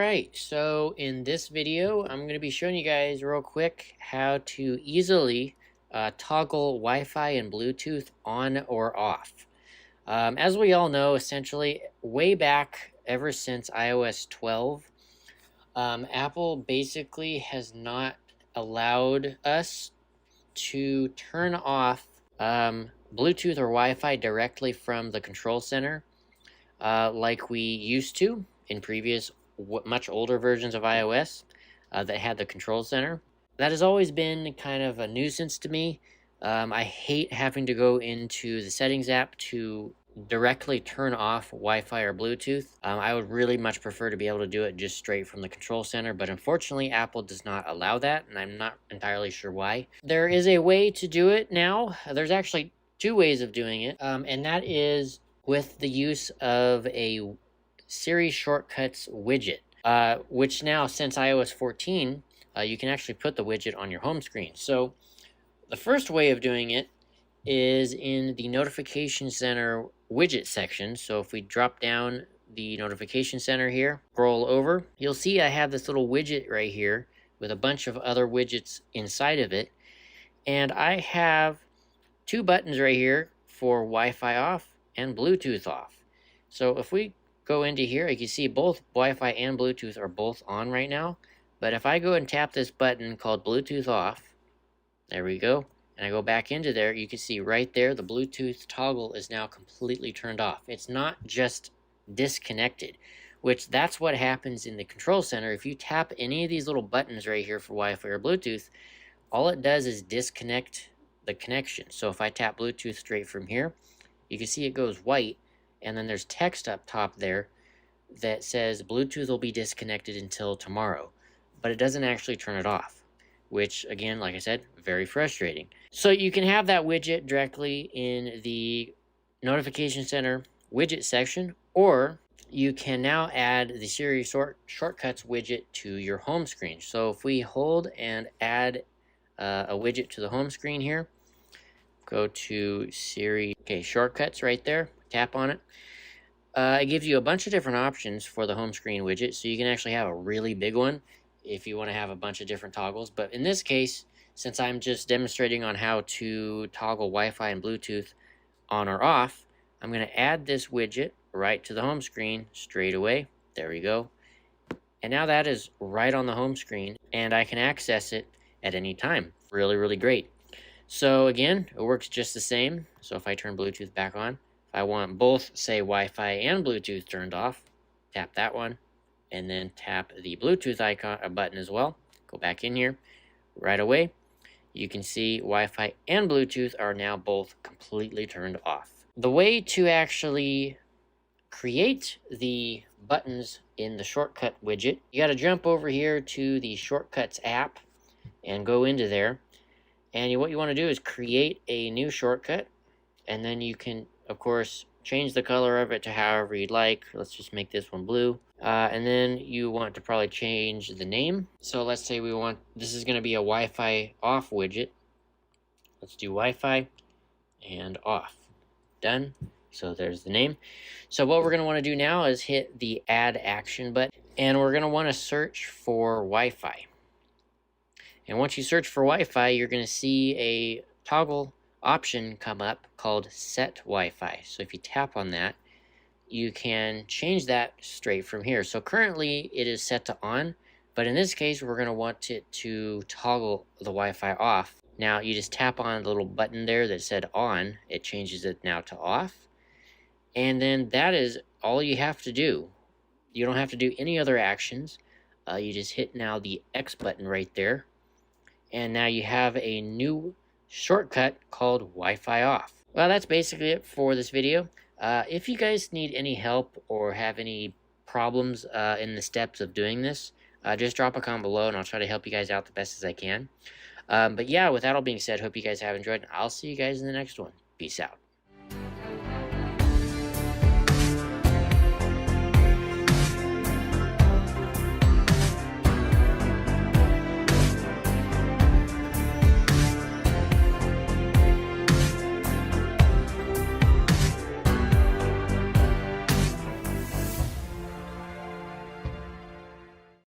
Alright, so in this video, I'm going to be showing you guys real quick how to easily toggle Wi-Fi and Bluetooth on or off. As we all know, essentially, way back ever since iOS 12, Apple basically has not allowed us to turn off Bluetooth or Wi-Fi directly from the control center like we used to in previous much older versions of iOS that had the control center. That has always been kind of a nuisance to me. I hate having to go into the settings app to directly turn off Wi-Fi or Bluetooth. I would really much prefer to be able to do it just straight from the control center, but unfortunately Apple does not allow that, and I'm not entirely sure why. There is a way to do it now. There's actually two ways of doing it, and that is with the use of a Siri Shortcuts widget, which now, since iOS 14, you can actually put the widget on your home screen. So the first way of doing it is in the Notification Center widget section. So if we drop down the Notification Center here, scroll over, you'll see I have this little widget right here with a bunch of other widgets inside of it. And I have two buttons right here for Wi-Fi off and Bluetooth off. So if we go into here, you can see both Wi-Fi and Bluetooth are both on right now. But if I go and tap this button called Bluetooth off, there we go, and I go back into there, you can see right there the Bluetooth toggle is now completely turned off. It's not just disconnected, which that's what happens in the control center. If you tap any of these little buttons right here for Wi-Fi or Bluetooth, all it does is disconnect the connection. So if I tap Bluetooth straight from here, you can see it goes white, and then there's text up top there that says Bluetooth will be disconnected until tomorrow, but it doesn't actually turn it off, which again, like I said, very frustrating. So you can have that widget directly in the Notification Center widget section, or you can now add the Siri Shortcuts widget to your home screen. So if we hold and add a widget to the home screen here, go to Siri Shortcuts right there, tap on it. It gives you a bunch of different options for the home screen widget, so you can actually have a really big one if you want to have a bunch of different toggles. But in this case, since I'm just demonstrating on how to toggle Wi-Fi and Bluetooth on or off, I'm going to add this widget right to the home screen straight away. There we go. And now that is right on the home screen, and I can access it at any time. Really, really great. So again, it works just the same. So if I turn Bluetooth back on, I want both, say, Wi-Fi and Bluetooth turned off, tap that one, and then tap the Bluetooth icon button as well. Go back in here. Right away, you can see Wi-Fi and Bluetooth are now both completely turned off. The way to actually create the buttons in the shortcut widget, you got to jump over here to the Shortcuts app and go into there. And what you want to do is create a new shortcut, and then you can, of course, change the color of it to however you'd like. Let's just make this one blue. And then you want to probably change the name. So let's say we want, this is going to be a Wi-Fi off widget. Let's do Wi-Fi and off. Done. So there's the name. So what we're going to want to do now is hit the add action button, and we're going to want to search for Wi-Fi. And once you search for Wi-Fi, you're going to see a toggle option come up called Set Wi-Fi. So if you tap on that, you can change that straight from here. So currently it is set to on, but in this case, we're going to want it to toggle the Wi-Fi off. Now you just tap on the little button there that said on, it changes it now to off. And then that is all you have to do. You don't have to do any other actions. You just hit now the X button right there. And now you have a new shortcut called Wi-Fi off. Well, that's basically it for this video. If you guys need any help or have any problems in the steps of doing this, just drop a comment below and I'll try to help you guys out the best as I can. But yeah, with that all being said, hope you guys have enjoyed, and I'll see you guys in the next one. Peace out.